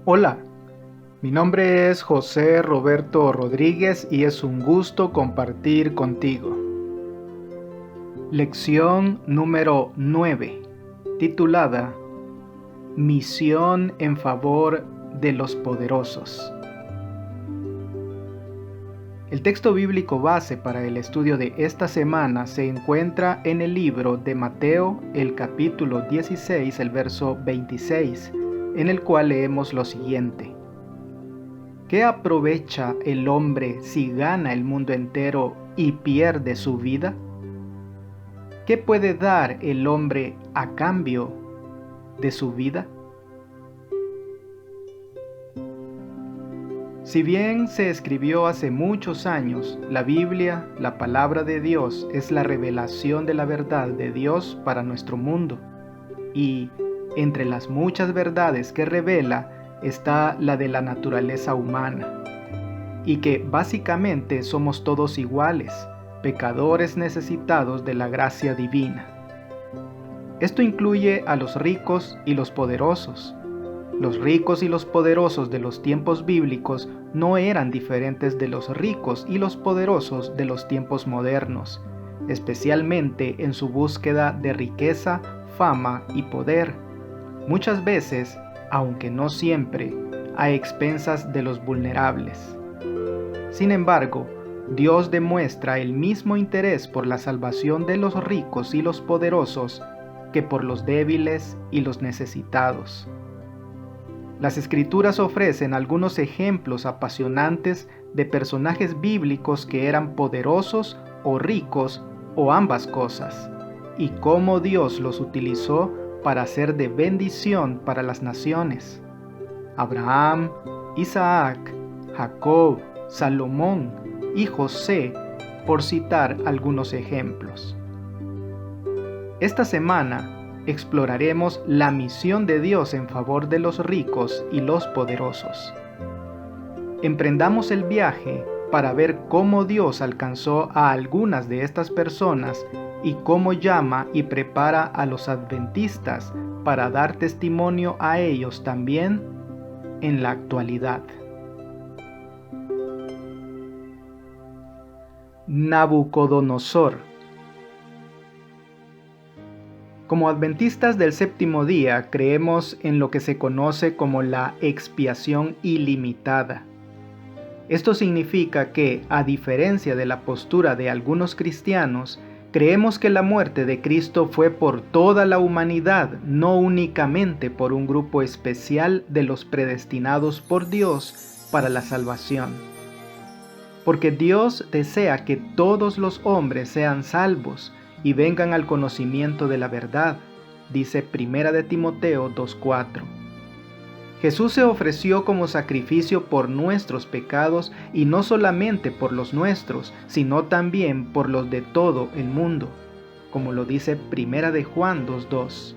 Hola, mi nombre es José Roberto Rodríguez y es un gusto compartir contigo. Lección número 9, titulada Misión en favor de los poderosos. El texto bíblico base para el estudio de esta semana se encuentra en el libro de Mateo, el capítulo 16, el verso 26, en el cual leemos lo siguiente. ¿Qué aprovecha el hombre si gana el mundo entero y pierde su vida? ¿Qué puede dar el hombre a cambio de su vida? Si bien se escribió hace muchos años, la Biblia, la palabra de Dios, es la revelación de la verdad de Dios para nuestro mundo. Y entre las muchas verdades que revela está la de la naturaleza humana, y que básicamente somos todos iguales, pecadores necesitados de la gracia divina. Esto incluye a los ricos y los poderosos. Los ricos y los poderosos de los tiempos bíblicos no eran diferentes de los ricos y los poderosos de los tiempos modernos, especialmente en su búsqueda de riqueza, fama y poder. Muchas veces, aunque no siempre, a expensas de los vulnerables. Sin embargo, Dios demuestra el mismo interés por la salvación de los ricos y los poderosos que por los débiles y los necesitados. Las Escrituras ofrecen algunos ejemplos apasionantes de personajes bíblicos que eran poderosos o ricos o ambas cosas, y cómo Dios los utilizó para ser de bendición para las naciones. Abraham, Isaac, Jacob, Salomón y José, por citar algunos ejemplos. Esta semana exploraremos la misión de Dios en favor de los ricos y los poderosos. Emprendamos el viaje para ver cómo Dios alcanzó a algunas de estas personas y cómo llama y prepara a los adventistas para dar testimonio a ellos también en la actualidad. Nabucodonosor. Como adventistas del séptimo día, creemos en lo que se conoce como la expiación ilimitada. Esto significa que, a diferencia de la postura de algunos cristianos, creemos que la muerte de Cristo fue por toda la humanidad, no únicamente por un grupo especial de los predestinados por Dios para la salvación. Porque Dios desea que todos los hombres sean salvos y vengan al conocimiento de la verdad, dice 1 Timoteo 2:4. Jesús se ofreció como sacrificio por nuestros pecados y no solamente por los nuestros, sino también por los de todo el mundo, como lo dice 1 Juan 2:2.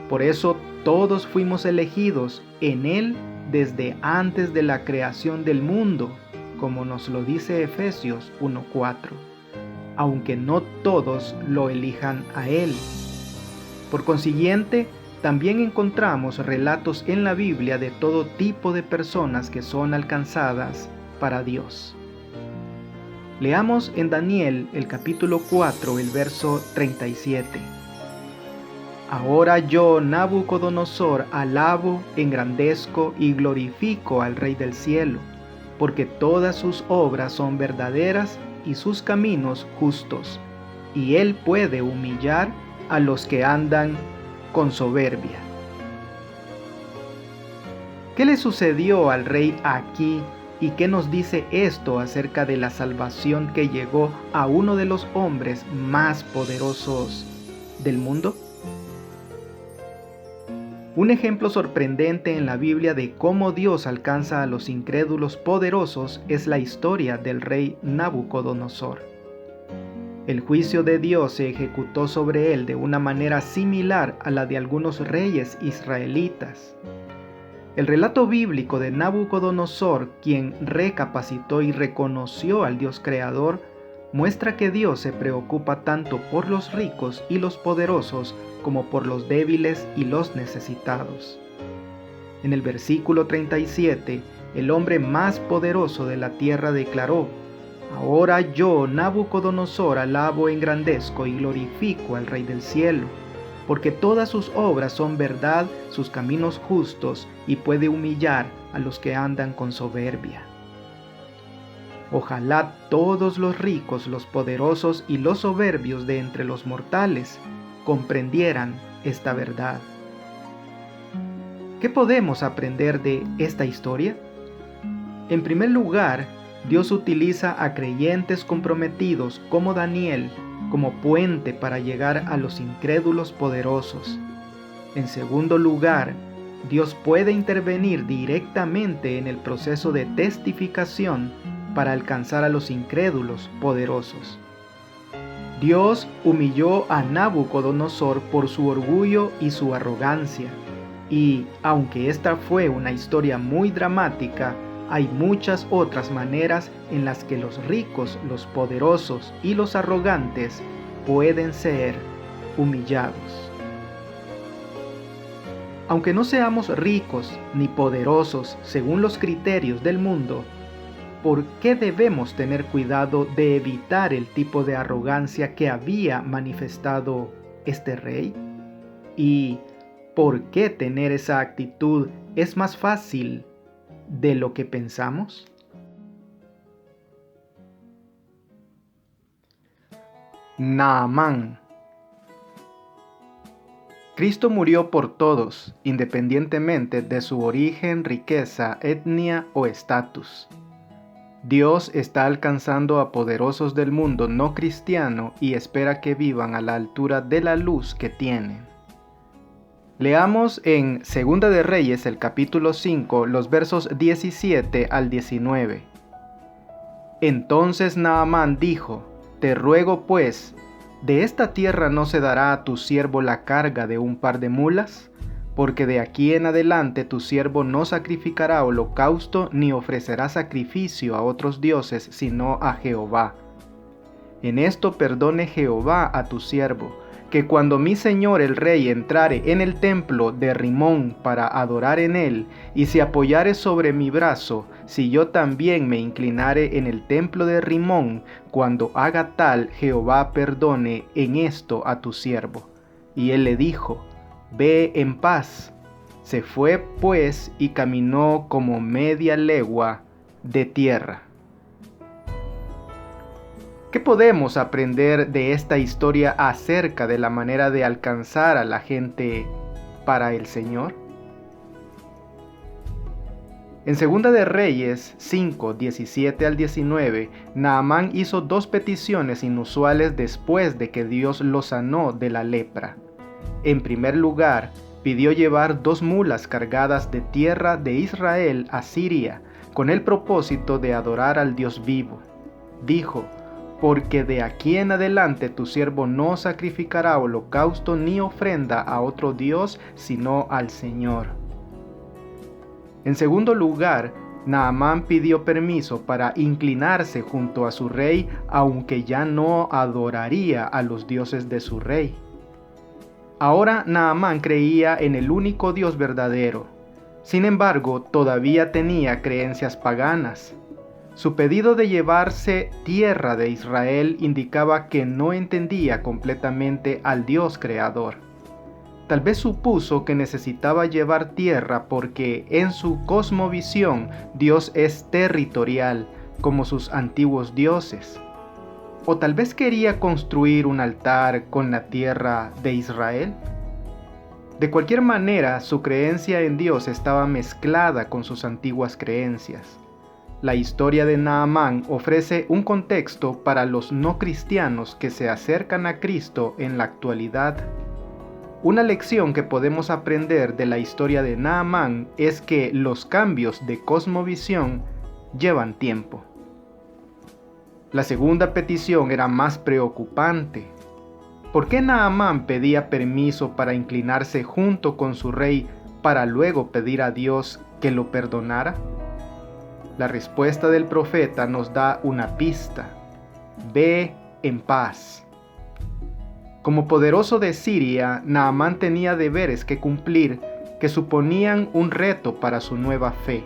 Por eso todos fuimos elegidos en Él desde antes de la creación del mundo, como nos lo dice Efesios 1:4, aunque no todos lo elijan a Él. Por consiguiente, también encontramos relatos en la Biblia de todo tipo de personas que son alcanzadas para Dios. Leamos en Daniel el capítulo 4, el verso 37. Ahora yo, Nabucodonosor, alabo, engrandezco y glorifico al Rey del cielo, porque todas sus obras son verdaderas y sus caminos justos, y él puede humillar a los que andan con soberbia. ¿Qué le sucedió al rey aquí y qué nos dice esto acerca de la salvación que llegó a uno de los hombres más poderosos del mundo? Un ejemplo sorprendente en la Biblia de cómo Dios alcanza a los incrédulos poderosos es la historia del rey Nabucodonosor. El juicio de Dios se ejecutó sobre él de una manera similar a la de algunos reyes israelitas. El relato bíblico de Nabucodonosor, quien recapacitó y reconoció al Dios creador, muestra que Dios se preocupa tanto por los ricos y los poderosos como por los débiles y los necesitados. En el versículo 37, el hombre más poderoso de la tierra declaró: Ahora yo, Nabucodonosor, alabo, engrandezco y glorifico al Rey del cielo, porque todas sus obras son verdad, sus caminos justos, y puede humillar a los que andan con soberbia. Ojalá todos los ricos, los poderosos y los soberbios de entre los mortales comprendieran esta verdad. ¿Qué podemos aprender de esta historia? En primer lugar, Dios utiliza a creyentes comprometidos como Daniel como puente para llegar a los incrédulos poderosos. En segundo lugar, Dios puede intervenir directamente en el proceso de testificación para alcanzar a los incrédulos poderosos. Dios humilló a Nabucodonosor por su orgullo y su arrogancia, y aunque esta fue una historia muy dramática, hay muchas otras maneras en las que los ricos, los poderosos y los arrogantes pueden ser humillados. Aunque no seamos ricos ni poderosos según los criterios del mundo, ¿por qué debemos tener cuidado de evitar el tipo de arrogancia que había manifestado este rey? ¿Y por qué tener esa actitud es más fácil de lo que pensamos? Naamán. Cristo murió por todos, independientemente de su origen, riqueza, etnia o estatus. Dios está alcanzando a poderosos del mundo no cristiano y espera que vivan a la altura de la luz que tienen. Leamos en 2 de Reyes, el capítulo 5, los versos 17 al 19. Entonces Naamán dijo: Te ruego pues, ¿de esta tierra no se dará a tu siervo la carga de un par de mulas? Porque de aquí en adelante tu siervo no sacrificará holocausto ni ofrecerá sacrificio a otros dioses sino a Jehová. En esto perdone Jehová a tu siervo, que cuando mi señor el rey entrare en el templo de Rimón para adorar en él, y se apoyare sobre mi brazo, si yo también me inclinare en el templo de Rimón, cuando haga tal, Jehová perdone en esto a tu siervo. Y él le dijo: Ve en paz. Se fue pues y caminó como media legua de tierra. ¿Qué podemos aprender de esta historia acerca de la manera de alcanzar a la gente para el Señor? En 2 de Reyes 5, 17 al 19, Naamán hizo dos peticiones inusuales después de que Dios lo sanó de la lepra. En primer lugar, pidió llevar 2 mulas cargadas de tierra de Israel a Siria, con el propósito de adorar al Dios vivo. Dijo: Porque de aquí en adelante tu siervo no sacrificará holocausto ni ofrenda a otro Dios, sino al Señor. En segundo lugar, Naamán pidió permiso para inclinarse junto a su rey, aunque ya no adoraría a los dioses de su rey. Ahora Naamán creía en el único Dios verdadero. Sin embargo, todavía tenía creencias paganas. Su pedido de llevarse tierra de Israel indicaba que no entendía completamente al Dios creador. Tal vez supuso que necesitaba llevar tierra porque en su cosmovisión Dios es territorial, como sus antiguos dioses. ¿O tal vez quería construir un altar con la tierra de Israel? De cualquier manera, su creencia en Dios estaba mezclada con sus antiguas creencias. La historia de Naamán ofrece un contexto para los no cristianos que se acercan a Cristo en la actualidad. Una lección que podemos aprender de la historia de Naamán es que los cambios de cosmovisión llevan tiempo. La segunda petición era más preocupante. ¿Por qué Naamán pedía permiso para inclinarse junto con su rey para luego pedir a Dios que lo perdonara? La respuesta del profeta nos da una pista: ve en paz. Como poderoso de Siria, Naamán tenía deberes que cumplir, que suponían un reto para su nueva fe.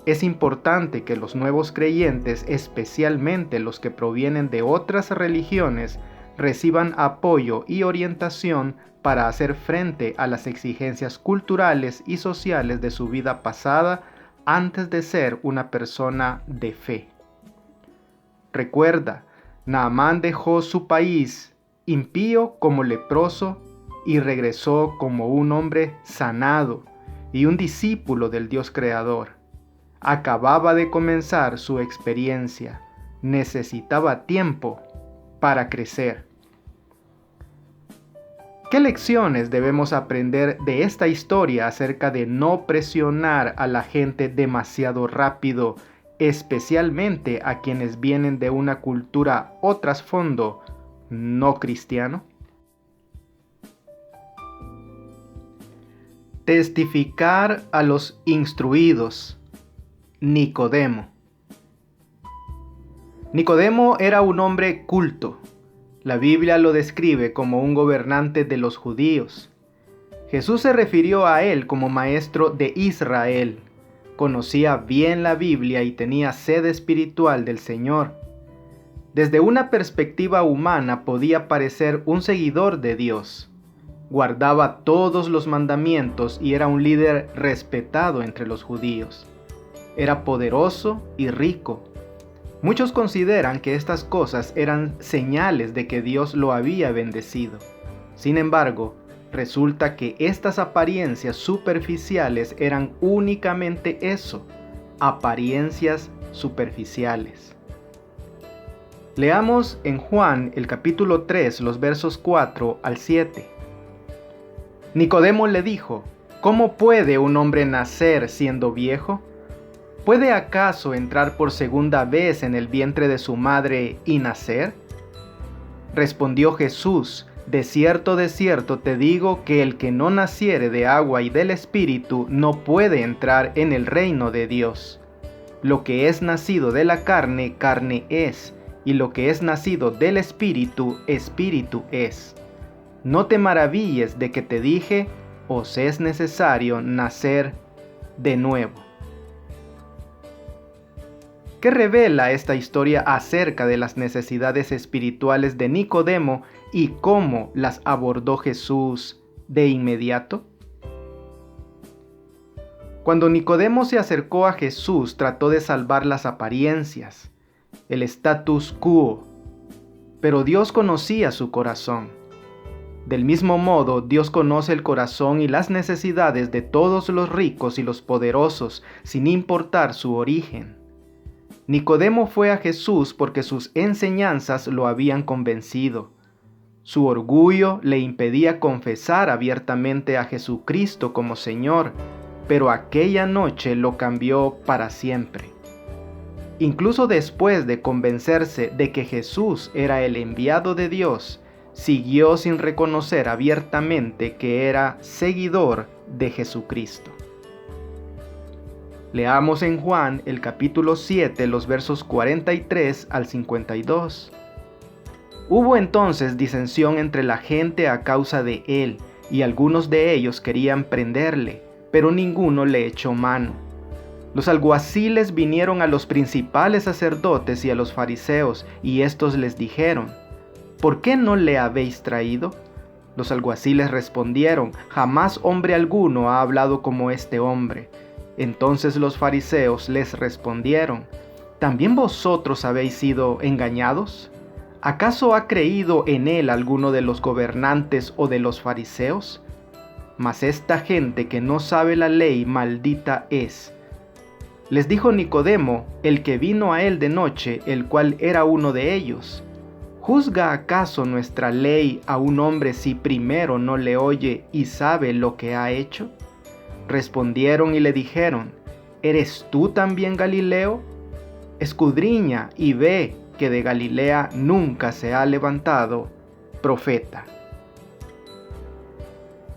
Es importante que los nuevos creyentes, especialmente los que provienen de otras religiones, reciban apoyo y orientación para hacer frente a las exigencias culturales y sociales de su vida pasada antes de ser una persona de fe. Recuerda, Naamán dejó su país impío como leproso y regresó como un hombre sanado y un discípulo del Dios Creador. Acababa de comenzar su experiencia. Necesitaba tiempo para crecer. ¿Qué lecciones debemos aprender de esta historia acerca de no presionar a la gente demasiado rápido, especialmente a quienes vienen de una cultura o trasfondo no cristiano? Testificar a los instruidos. Nicodemo. Nicodemo era un hombre culto. La Biblia lo describe como un gobernante de los judíos. Jesús se refirió a él como maestro de Israel. Conocía bien la Biblia y tenía sed espiritual del Señor. Desde una perspectiva humana podía parecer un seguidor de Dios. Guardaba todos los mandamientos y era un líder respetado entre los judíos. Era poderoso y rico. Muchos consideran que estas cosas eran señales de que Dios lo había bendecido. Sin embargo, resulta que estas apariencias superficiales eran únicamente eso, apariencias superficiales. Leamos en Juan el capítulo 3, los versos 4 al 7. Nicodemo le dijo: ¿Cómo puede un hombre nacer siendo viejo? ¿Puede acaso entrar por segunda vez en el vientre de su madre y nacer? Respondió Jesús: de cierto te digo que el que no naciere de agua y del Espíritu no puede entrar en el reino de Dios. Lo que es nacido de la carne, carne es, y lo que es nacido del Espíritu, Espíritu es. No te maravilles de que te dije: os es necesario nacer de nuevo. ¿Qué revela esta historia acerca de las necesidades espirituales de Nicodemo y cómo las abordó Jesús de inmediato? Cuando Nicodemo se acercó a Jesús, trató de salvar las apariencias, el status quo, pero Dios conocía su corazón. Del mismo modo, Dios conoce el corazón y las necesidades de todos los ricos y los poderosos, sin importar su origen. Nicodemo fue a Jesús porque sus enseñanzas lo habían convencido. Su orgullo le impedía confesar abiertamente a Jesucristo como Señor, pero aquella noche lo cambió para siempre. Incluso después de convencerse de que Jesús era el enviado de Dios, siguió sin reconocer abiertamente que era seguidor de Jesucristo. Leamos en Juan el capítulo 7, los versos 43 al 52. Hubo entonces disensión entre la gente a causa de él, y algunos de ellos querían prenderle, pero ninguno le echó mano. Los alguaciles vinieron a los principales sacerdotes y a los fariseos, y estos les dijeron: ¿por qué no le habéis traído? Los alguaciles respondieron: jamás hombre alguno ha hablado como este hombre. Entonces los fariseos les respondieron: ¿también vosotros habéis sido engañados? ¿Acaso ha creído en él alguno de los gobernantes o de los fariseos? Mas esta gente que no sabe la ley, maldita es. Les dijo Nicodemo, el que vino a él de noche, el cual era uno de ellos: ¿juzga acaso nuestra ley a un hombre si primero no le oye y sabe lo que ha hecho? Respondieron y le dijeron: ¿eres tú también Galileo? Escudriña y ve que de Galilea nunca se ha levantado profeta.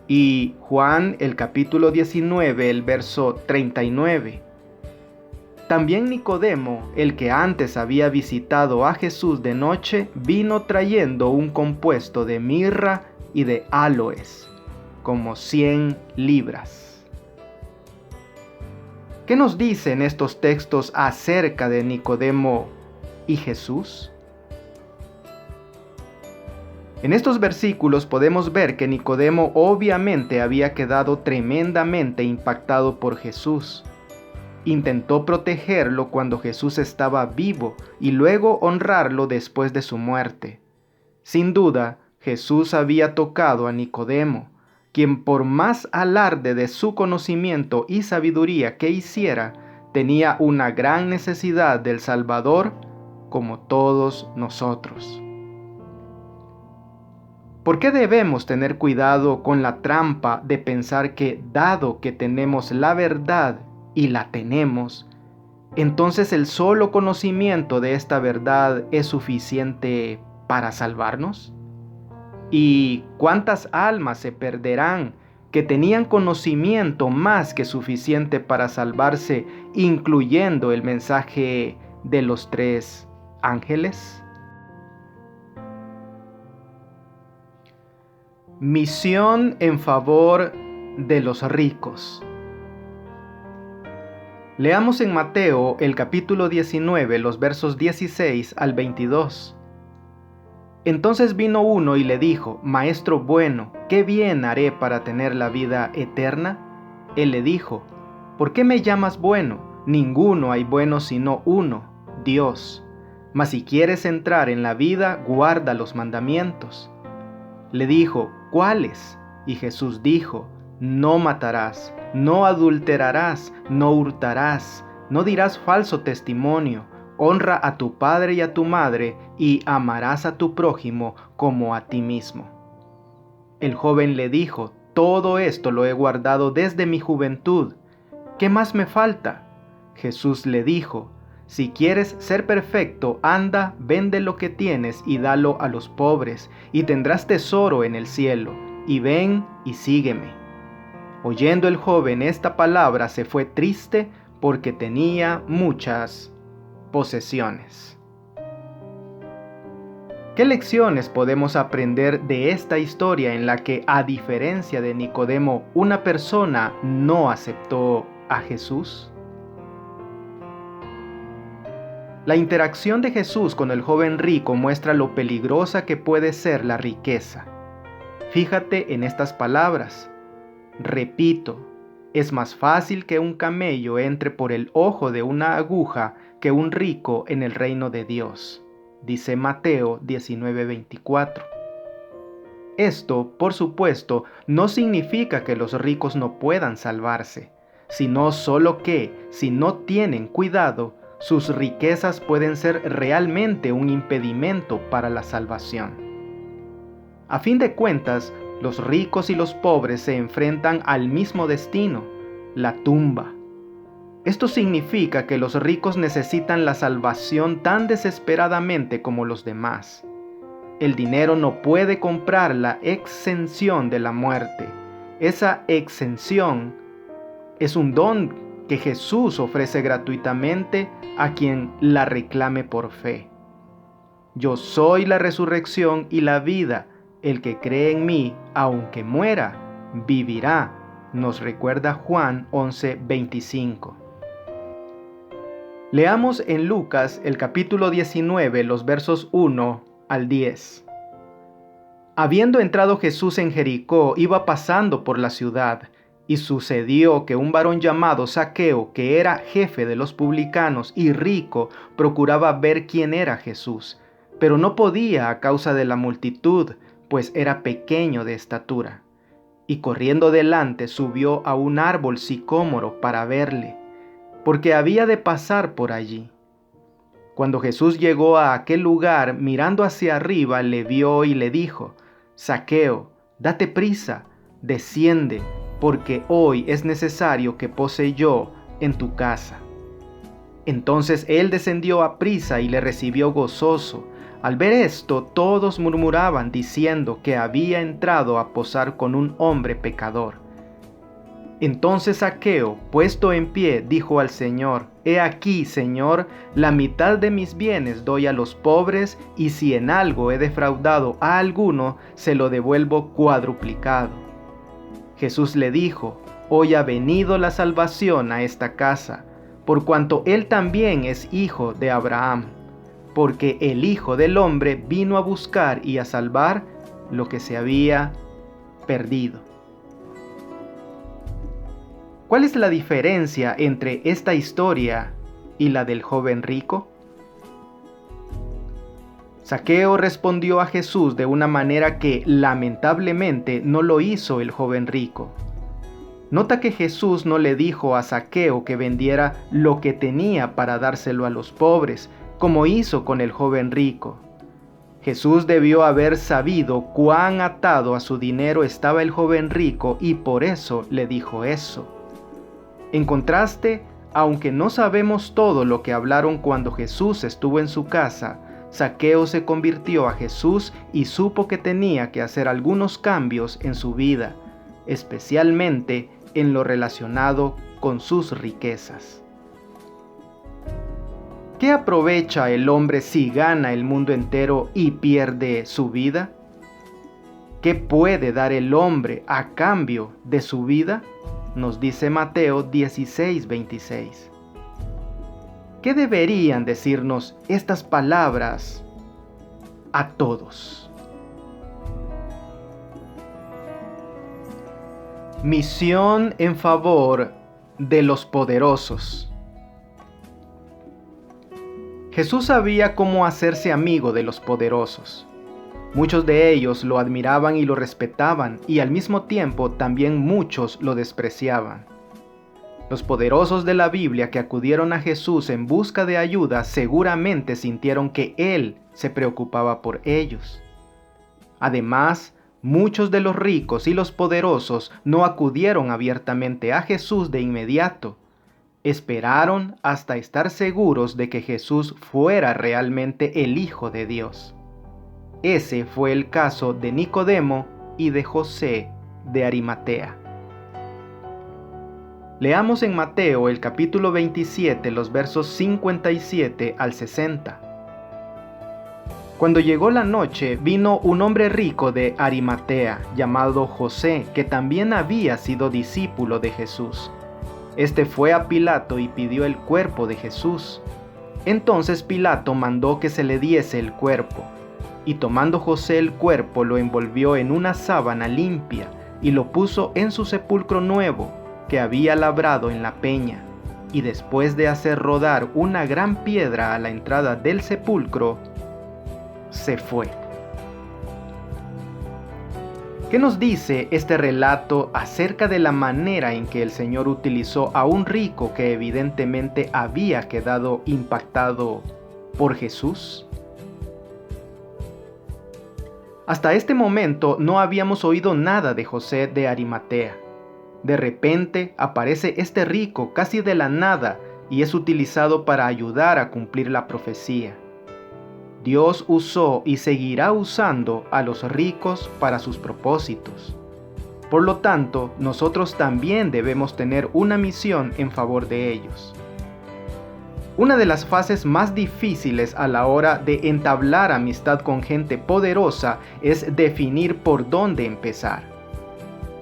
Y Juan el capítulo 19, el verso 39. También Nicodemo, el que antes había visitado a Jesús de noche, vino trayendo un compuesto de mirra y de áloes. como 100 libras. ¿Qué nos dicen estos textos acerca de Nicodemo y Jesús? En estos versículos podemos ver que Nicodemo obviamente había quedado tremendamente impactado por Jesús. Intentó protegerlo cuando Jesús estaba vivo y luego honrarlo después de su muerte. Sin duda, Jesús había tocado a Nicodemo, quien por más alarde de su conocimiento y sabiduría que hiciera, tenía una gran necesidad del Salvador como todos nosotros. ¿Por qué debemos tener cuidado con la trampa de pensar que, dado que tenemos la verdad y la tenemos, entonces el solo conocimiento de esta verdad es suficiente para salvarnos? ¿Y cuántas almas se perderán que tenían conocimiento más que suficiente para salvarse, incluyendo el mensaje de los 3 ángeles? Misión en favor de los ricos. Leamos en Mateo el capítulo 19, los versos 16 al 22. Entonces vino uno y le dijo: Maestro bueno, ¿qué bien haré para tener la vida eterna? Él le dijo: ¿por qué me llamas bueno? Ninguno hay bueno sino uno, Dios. Mas si quieres entrar en la vida, guarda los mandamientos. Le dijo: ¿cuáles? Y Jesús dijo: no matarás, no adulterarás, no hurtarás, no dirás falso testimonio, honra a tu padre y a tu madre, y amarás a tu prójimo como a ti mismo. El joven le dijo: todo esto lo he guardado desde mi juventud. ¿Qué más me falta? Jesús le dijo: si quieres ser perfecto, anda, vende lo que tienes y dalo a los pobres, y tendrás tesoro en el cielo, y ven y sígueme. Oyendo el joven esta palabra, se fue triste porque tenía muchas posesiones. ¿Qué lecciones podemos aprender de esta historia en la que, a diferencia de Nicodemo, una persona no aceptó a Jesús? La interacción de Jesús con el joven rico muestra lo peligrosa que puede ser la riqueza. Fíjate en estas palabras. Repito, es más fácil que un camello entre por el ojo de una aguja que un rico en el reino de Dios, dice Mateo 19:24. Esto, por supuesto, no significa que los ricos no puedan salvarse, sino solo que, si no tienen cuidado, sus riquezas pueden ser realmente un impedimento para la salvación. A fin de cuentas, los ricos y los pobres se enfrentan al mismo destino, la tumba. Esto significa que los ricos necesitan la salvación tan desesperadamente como los demás. El dinero no puede comprar la exención de la muerte. Esa exención es un don que Jesús ofrece gratuitamente a quien la reclame por fe. Yo soy la resurrección y la vida. El que cree en mí, aunque muera, vivirá, nos recuerda Juan 11:25. Leamos en Lucas el capítulo 19, los versos 1 al 10. Habiendo entrado Jesús en Jericó, iba pasando por la ciudad, y sucedió que un varón llamado Zaqueo, que era jefe de los publicanos y rico, procuraba ver quién era Jesús, pero no podía a causa de la multitud, pues era pequeño de estatura. Y corriendo delante subió a un árbol sicómoro para verle, porque había de pasar por allí. Cuando Jesús llegó a aquel lugar, mirando hacia arriba, le vio y le dijo: Zaqueo, date prisa, desciende, porque hoy es necesario que pose yo en tu casa. Entonces él descendió aprisa y le recibió gozoso. Al ver esto, todos murmuraban diciendo que había entrado a posar con un hombre pecador. Entonces Zaqueo, puesto en pie, dijo al Señor: He aquí, Señor, la mitad de mis bienes doy a los pobres, y si en algo he defraudado a alguno, se lo devuelvo cuadruplicado. Jesús le dijo: «Hoy ha venido la salvación a esta casa, por cuanto él también es hijo de Abraham, porque el Hijo del Hombre vino a buscar y a salvar lo que se había perdido». ¿Cuál es la diferencia entre esta historia y la del joven rico? Zaqueo respondió a Jesús de una manera que lamentablemente no lo hizo el joven rico. Nota que Jesús no le dijo a Zaqueo que vendiera lo que tenía para dárselo a los pobres, como hizo con el joven rico. Jesús debió haber sabido cuán atado a su dinero estaba el joven rico y por eso le dijo eso. En contraste, aunque no sabemos todo lo que hablaron cuando Jesús estuvo en su casa, Zaqueo se convirtió a Jesús y supo que tenía que hacer algunos cambios en su vida, especialmente en lo relacionado con sus riquezas. ¿Qué aprovecha el hombre si gana el mundo entero y pierde su vida? ¿Qué puede dar el hombre a cambio de su vida? Nos dice Mateo 16:26. ¿Qué deberían decirnos estas palabras a todos? Misión en favor de los poderosos. Jesús sabía cómo hacerse amigo de los poderosos. Muchos de ellos lo admiraban y lo respetaban, y al mismo tiempo también muchos lo despreciaban. Los poderosos de la Biblia que acudieron a Jesús en busca de ayuda seguramente sintieron que Él se preocupaba por ellos. Además, muchos de los ricos y los poderosos no acudieron abiertamente a Jesús de inmediato. Esperaron hasta estar seguros de que Jesús fuera realmente el Hijo de Dios. Ese fue el caso de Nicodemo y de José de Arimatea. Leamos en Mateo el capítulo 27, los versos 57 al 60. Cuando llegó la noche, vino un hombre rico de Arimatea, llamado José, que también había sido discípulo de Jesús. Este fue a Pilato y pidió el cuerpo de Jesús. Entonces Pilato mandó que se le diese el cuerpo. Y tomando José el cuerpo, lo envolvió en una sábana limpia y lo puso en su sepulcro nuevo, que había labrado en la peña, y después de hacer rodar una gran piedra a la entrada del sepulcro, se fue. ¿Qué nos dice este relato acerca de la manera en que el Señor utilizó a un rico que evidentemente había quedado impactado por Jesús? Hasta este momento no habíamos oído nada de José de Arimatea. De repente aparece este rico casi de la nada y es utilizado para ayudar a cumplir la profecía. Dios usó y seguirá usando a los ricos para sus propósitos. Por lo tanto, nosotros también debemos tener una misión en favor de ellos. Una de las fases más difíciles a la hora de entablar amistad con gente poderosa es definir por dónde empezar.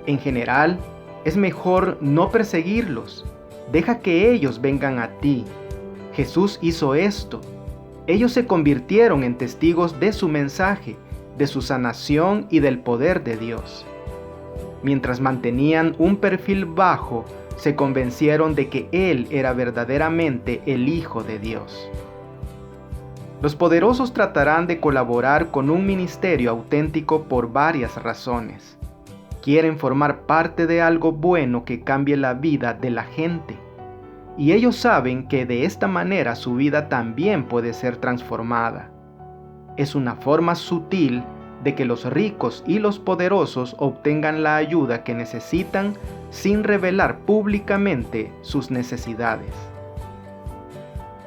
En general, es mejor no perseguirlos. Deja que ellos vengan a ti. Jesús hizo esto. Ellos se convirtieron en testigos de su mensaje, de su sanación y del poder de Dios. Mientras mantenían un perfil bajo, se convencieron de que Él era verdaderamente el Hijo de Dios. Los poderosos tratarán de colaborar con un ministerio auténtico por varias razones. Quieren formar parte de algo bueno que cambie la vida de la gente. Y ellos saben que de esta manera su vida también puede ser transformada. Es una forma sutil de que los ricos y los poderosos obtengan la ayuda que necesitan sin revelar públicamente sus necesidades.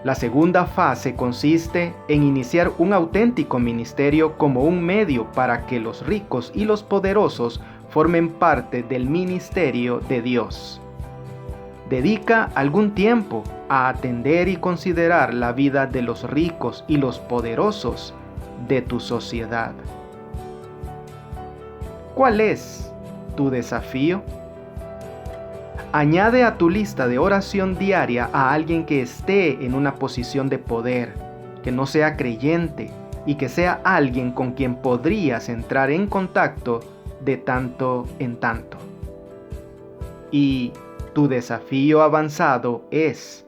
La segunda fase consiste en iniciar un auténtico ministerio como un medio para que los ricos y los poderosos formen parte del ministerio de Dios. Dedica algún tiempo a atender y considerar la vida de los ricos y los poderosos de tu sociedad. ¿Cuál es tu desafío? Añade a tu lista de oración diaria a alguien que esté en una posición de poder, que no sea creyente y que sea alguien con quien podrías entrar en contacto de tanto en tanto. Y tu desafío avanzado es: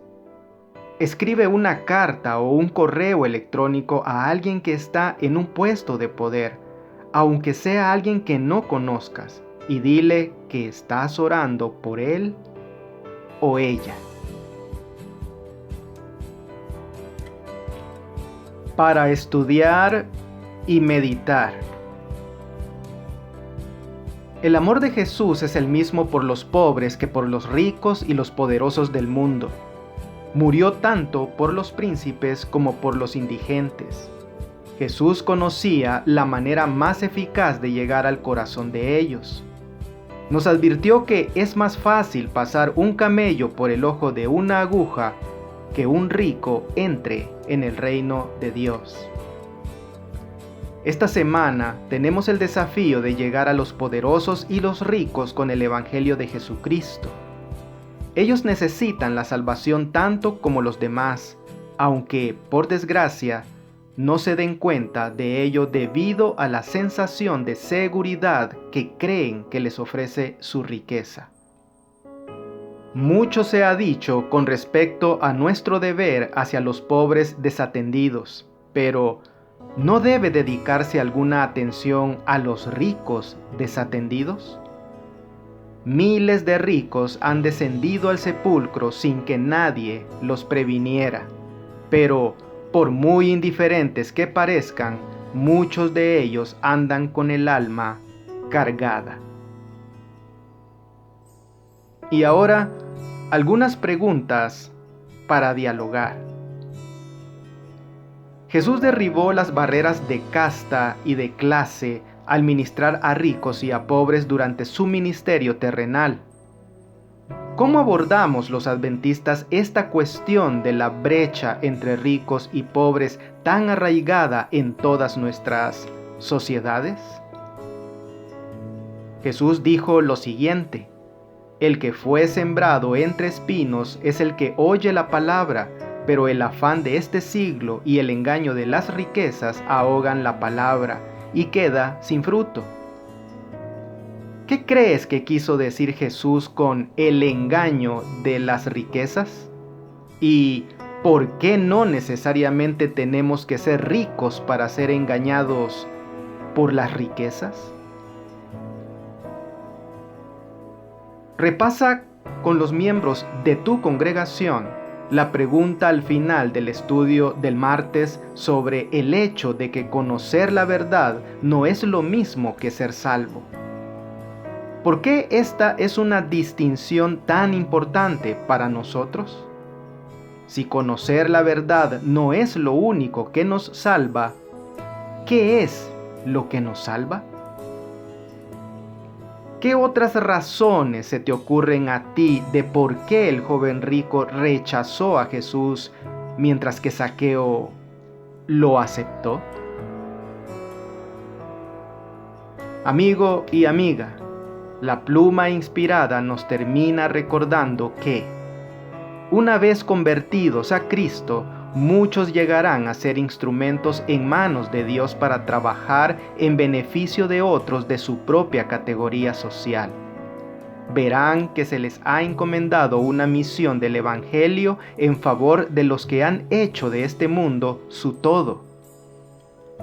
escribe una carta o un correo electrónico a alguien que está en un puesto de poder, aunque sea alguien que no conozcas, y dile que estás orando por él o ella. Para estudiar y meditar. El amor de Jesús es el mismo por los pobres que por los ricos y los poderosos del mundo. Murió tanto por los príncipes como por los indigentes. Jesús conocía la manera más eficaz de llegar al corazón de ellos. Nos advirtió que es más fácil pasar un camello por el ojo de una aguja que un rico entre en el reino de Dios. Esta semana tenemos el desafío de llegar a los poderosos y los ricos con el Evangelio de Jesucristo. Ellos necesitan la salvación tanto como los demás, aunque, por desgracia, no se den cuenta de ello debido a la sensación de seguridad que creen que les ofrece su riqueza. Mucho se ha dicho con respecto a nuestro deber hacia los pobres desatendidos, pero ¿no debe dedicarse alguna atención a los ricos desatendidos? Miles de ricos han descendido al sepulcro sin que nadie los previniera, pero por muy indiferentes que parezcan, muchos de ellos andan con el alma cargada. Y ahora, algunas preguntas para dialogar. Jesús derribó las barreras de casta y de clase al ministrar a ricos y a pobres durante su ministerio terrenal. ¿Cómo abordamos los adventistas esta cuestión de la brecha entre ricos y pobres tan arraigada en todas nuestras sociedades? Jesús dijo lo siguiente: el que fue sembrado entre espinos es el que oye la palabra, pero el afán de este siglo y el engaño de las riquezas ahogan la palabra y queda sin fruto. ¿Qué crees que quiso decir Jesús con el engaño de las riquezas? ¿Y por qué no necesariamente tenemos que ser ricos para ser engañados por las riquezas? Repasa con los miembros de tu congregación la pregunta al final del estudio del martes sobre el hecho de que conocer la verdad no es lo mismo que ser salvo. ¿Por qué esta es una distinción tan importante para nosotros? Si conocer la verdad no es lo único que nos salva, ¿qué es lo que nos salva? ¿Qué otras razones se te ocurren a ti de por qué el joven rico rechazó a Jesús mientras que Zaqueo lo aceptó? Amigo y amiga, la pluma inspirada nos termina recordando que, una vez convertidos a Cristo, muchos llegarán a ser instrumentos en manos de Dios para trabajar en beneficio de otros de su propia categoría social. Verán que se les ha encomendado una misión del Evangelio en favor de los que han hecho de este mundo su todo.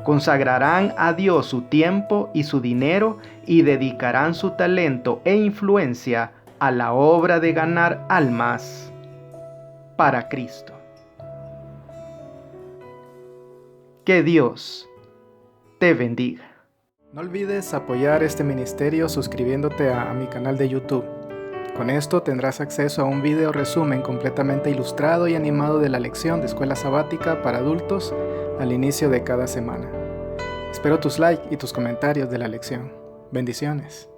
Consagrarán a Dios su tiempo y su dinero y dedicarán su talento e influencia a la obra de ganar almas para Cristo. Que Dios te bendiga. No olvides apoyar este ministerio suscribiéndote a mi canal de YouTube. Con esto tendrás acceso a un video resumen completamente ilustrado y animado de la lección de escuela sabática para adultos al inicio de cada semana. Espero tus likes y tus comentarios de la lección. Bendiciones.